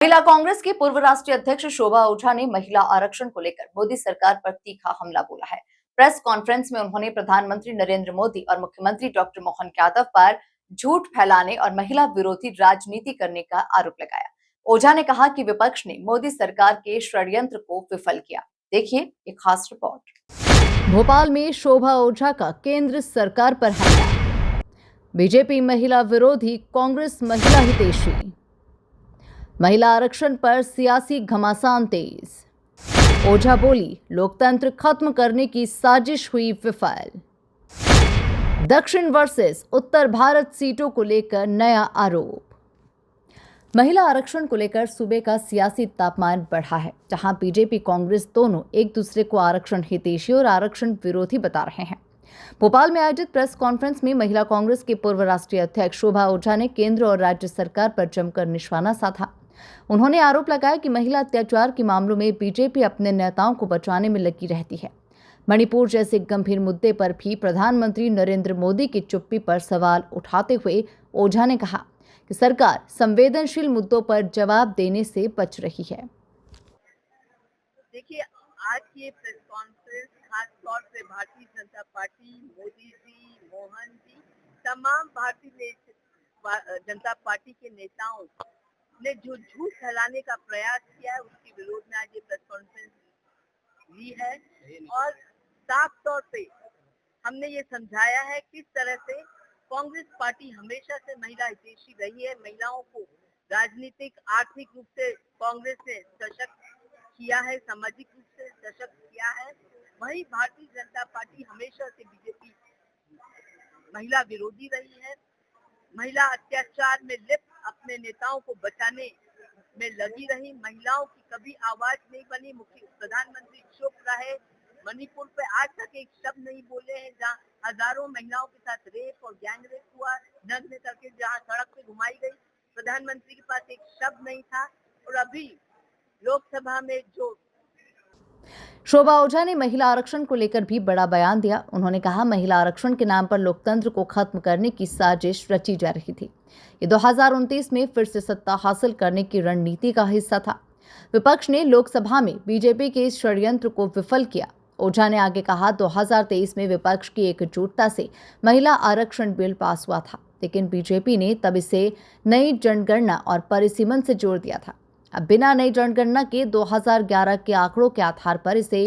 महिला कांग्रेस की पूर्व राष्ट्रीय अध्यक्ष शोभा ओझा ने महिला आरक्षण को लेकर मोदी सरकार पर तीखा हमला बोला है। प्रेस कॉन्फ्रेंस में उन्होंने प्रधानमंत्री नरेंद्र मोदी और मुख्यमंत्री डॉक्टर मोहन यादव पर झूठ फैलाने और महिला विरोधी राजनीति करने का आरोप लगाया। ओझा ने कहा कि विपक्ष ने मोदी सरकार के षड्यंत्र को विफल किया। देखिए एक खास रिपोर्ट। भोपाल में शोभा ओझा का केंद्र सरकार पर हमला। बीजेपी महिला विरोधी, कांग्रेस महिला हितैषी। महिला आरक्षण पर सियासी घमासान तेज। ओझा बोली, लोकतंत्र खत्म करने की साजिश हुई विफल। दक्षिण वर्सेस उत्तर भारत सीटों को लेकर नया आरोप। महिला आरक्षण को लेकर सूबे का सियासी तापमान बढ़ा है, जहां बीजेपी कांग्रेस दोनों एक दूसरे को आरक्षण हितैषी और आरक्षण विरोधी बता रहे हैं। भोपाल में आयोजित प्रेस कॉन्फ्रेंस में महिला कांग्रेस के पूर्व राष्ट्रीय अध्यक्ष शोभा ओझा ने केंद्र और राज्य सरकार पर जमकर निशाना साधा। उन्होंने आरोप लगाया कि महिला अत्याचार के मामलों में बीजेपी अपने नेताओं को बचाने में लगी रहती है। मणिपुर जैसे गंभीर मुद्दे पर भी प्रधानमंत्री नरेंद्र मोदी की चुप्पी पर सवाल उठाते हुए ओझा ने कहा कि सरकार संवेदनशील मुद्दों पर जवाब देने से बच रही है। देखिए, आज की प्रेस कॉन्फ्रेंस खास तौर से भारतीय जनता पार्टी, मोदी जी, मोहन जी, तमाम भारतीय जनता पार्टी के नेताओं ने जो झूठ फैलाने का प्रयास किया है, उसके विरोध में आज ये प्रेस कॉन्फ्रेंस ली है। और साफ तौर पे हमने ये समझाया है किस तरह से कांग्रेस पार्टी हमेशा से महिला हितैषी रही है। महिलाओं को राजनीतिक, आर्थिक रूप से कांग्रेस ने सशक्त किया है, सामाजिक रूप से सशक्त किया है। वहीं भारतीय जनता पार्टी हमेशा से बीजेपी महिला विरोधी रही है। महिला अत्याचार में लिप्त अपने नेताओं को बचाने में लगी रही। महिलाओं की कभी आवाज नहीं बनी। मुख्य प्रधानमंत्री चुप रहे। मणिपुर पे आज तक एक शब्द नहीं बोले हैं, जहां हजारों महिलाओं के साथ रेप और गैंग रेप हुआ, नग्न करके जहां सड़क पे घुमाई गई, प्रधानमंत्री के पास एक शब्द नहीं था। और अभी लोकसभा में जो शोभा ओझा ने महिला आरक्षण को लेकर भी बड़ा बयान दिया। उन्होंने कहा, महिला आरक्षण के नाम पर लोकतंत्र को खत्म करने की साजिश रची जा रही थी। ये 2029 में फिर से सत्ता हासिल करने की रणनीति का हिस्सा था। विपक्ष ने लोकसभा में बीजेपी के इस षड्यंत्र को विफल किया। ओझा ने आगे कहा, 2023 में विपक्ष की एकजुटता से महिला आरक्षण बिल पास हुआ था, लेकिन बीजेपी ने तब इसे नई जनगणना और परिसीमन से जोड़ दिया था। अब बिना नई जनगणना के 2011 के आंकड़ों के आधार पर इसे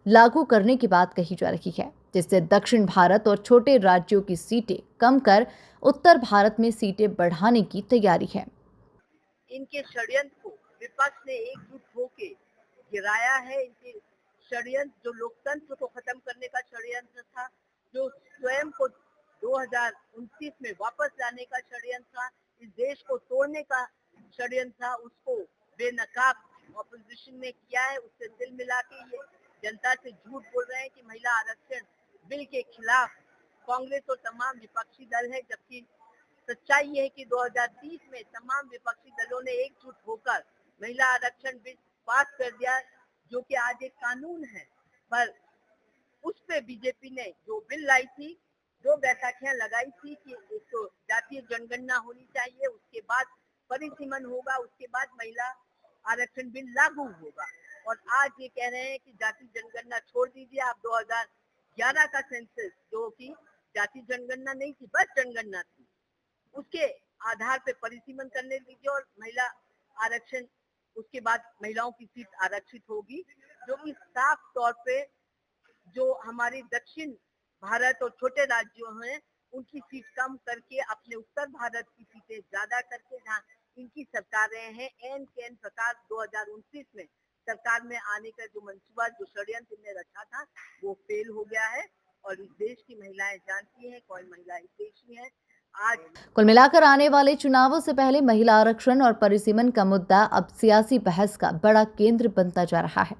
लागू करने की बात कही जा रही है, जिससे दक्षिण भारत और छोटे राज्यों की सीटें कम कर उत्तर भारत में सीटें बढ़ाने की तैयारी है। इनके षड्यंत्र को विपक्ष ने एकजुट होकर गिराया है। इनके षड्यंत्र जो लोकतंत्र को खत्म करने का षड्यंत्र था, जो स्वयं को 2029 में वापस लाने का षड्यंत्र था, इस देश को तोड़ने का षड्यंत्र था, उसको बेनकाब ऑपोजिशन ने किया है। उससे दिल मिला के ये जनता से झूठ बोल रहे हैं कि महिला आरक्षण बिल के खिलाफ कांग्रेस और तमाम विपक्षी दल है, जबकि सच्चाई ये है कि 2030 में तमाम विपक्षी दलों ने एकजुट होकर महिला आरक्षण बिल पास कर दिया, जो कि आज एक कानून है। पर उस पे बीजेपी ने जो बिल लाई थी, जो बैसाखियां लगाई थी कि एक तो जातीय जनगणना होनी चाहिए, उसके बाद परिसीमन होगा, उसके बाद महिला आरक्षण बिल लागू होगा। और आज ये कह रहे हैं कि जाति जनगणना छोड़ दीजिए, आप 2011 का सेंसस, जो कि जाति जनगणना नहीं थी, बस जनगणना थी, उसके आधार पे परिसीमन करने दीजिए और महिला आरक्षण, उसके बाद महिलाओं की सीट आरक्षित होगी, जो कि साफ तौर पे जो हमारे दक्षिण भारत और छोटे राज्यों हैं, उनकी सीट कम करके अपने उत्तर भारत की सीटें ज्यादा करके, जहाँ इनकी सरकारें हैं, एन के एन प्रकार 2029 में सरकार में आने का जो मंसूबा, जो षड्यंत्र इन्हें रखा था, वो फेल हो गया है। और इस देश की महिलाएं जानती हैं कौन महिला हितैषी है। आज कुल मिलाकर आने वाले चुनावों से पहले महिला आरक्षण और परिसीमन का मुद्दा अब सियासी बहस का बड़ा केंद्र बनता जा रहा है।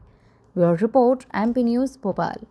Bureau report, MP news, Bhopal.